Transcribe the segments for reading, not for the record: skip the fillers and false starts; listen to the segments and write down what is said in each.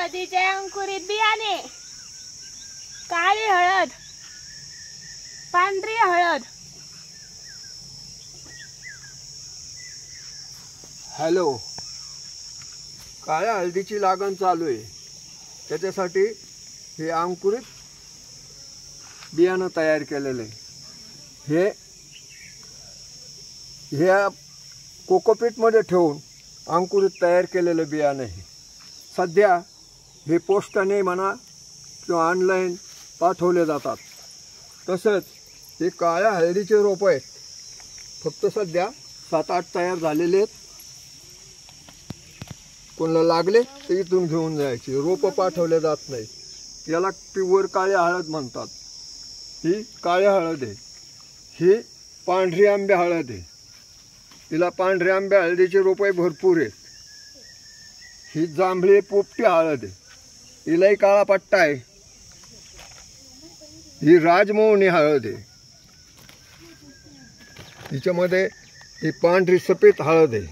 हळदीचे अंकुरित बियाणे, काळी हळद, पांढरी हळद. हॅलो, काळ्या हळदीची लागण चालू आहे. त्याच्यासाठी हे अंकुरित बियाणं तयार केलेलं आहे. हे कोकोपीटमध्ये ठेवून अंकुरित तयार केलेलं बियाणं आहे. सध्या हे पोस्टाने म्हणा किंवा ऑनलाईन पाठवले जातात. तसंच हे काळ्या हळदीचे रोपं आहेत. फक्त सध्या 7-8 तयार झालेले आहेत. कोणाला लागले तर इथून घेऊन जायचे. रोपं पाठवले जात नाही. याला प्युअर काळी हळद म्हणतात. ही काळी हळद आहे. ही पांढरी आंब्या हळद आहे. हिला पांढऱ्या आंब्या हळदीचे रोपे भरपूर आहेत. ही जांभळी पोपटी हळद आहे. हिलाही काळा पट्टा आहे. ही राजमोहनी हळद आहे. हिच्यामध्ये ही पांढरी सफेद हळद आहे.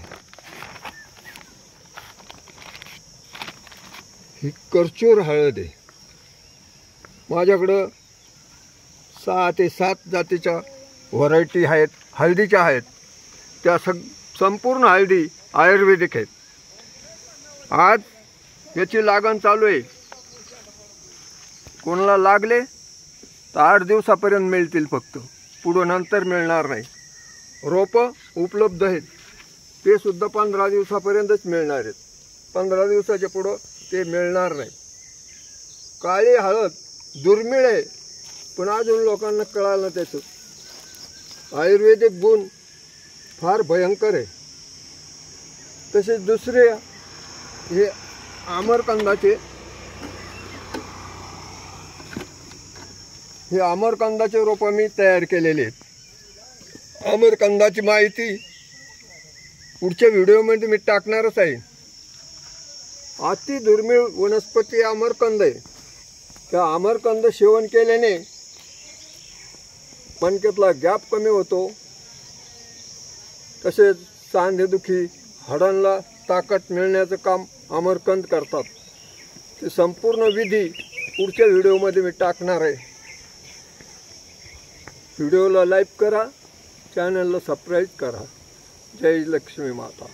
ही करचूर हळद आहे. माझ्याकडं 6 ते 7 जातीच्या व्हरायटी आहेत, हळदीच्या आहेत. त्या संपूर्ण हळदी आयुर्वेदिक आहेत. आज याची लागण चालू आहे. कोणाला लागले तर 8 दिवसापर्यंत मिळतील फक्त, पुढं नंतर मिळणार नाही. रोपं उपलब्ध आहेत, ते सुद्धा 15 दिवसापर्यंतच मिळणार आहेत. 15 दिवसाच्या पुढं ते मिळणार नाही. काळी हळद दुर्मिळ आहे, पण अजून लोकांना कळालं त्याचं आयुर्वेदिक गुण फार भयंकर आहे. तसेच दुसरे हे आमरकंदाचे रोपं मी तयार केलेले आहेत. आमरकंदाची माहिती पुढच्या व्हिडिओमध्ये मी टाकणारच आहे. अति दुर्मिळ वनस्पती आमरकंद आहे. त्या आमरकंद सेवन केल्याने मणक्यातला गॅप कमी होतो. तसेच सांधेदुखी, हाडांना ताकद मिळण्याचं काम आमरकंद करतात. ते संपूर्ण विधी पुढच्या व्हिडिओमध्ये मी टाकणार आहे. व्हिडिओला लाईक करा, चॅनलला सबस्क्राईब करा. जय लक्ष्मी माता.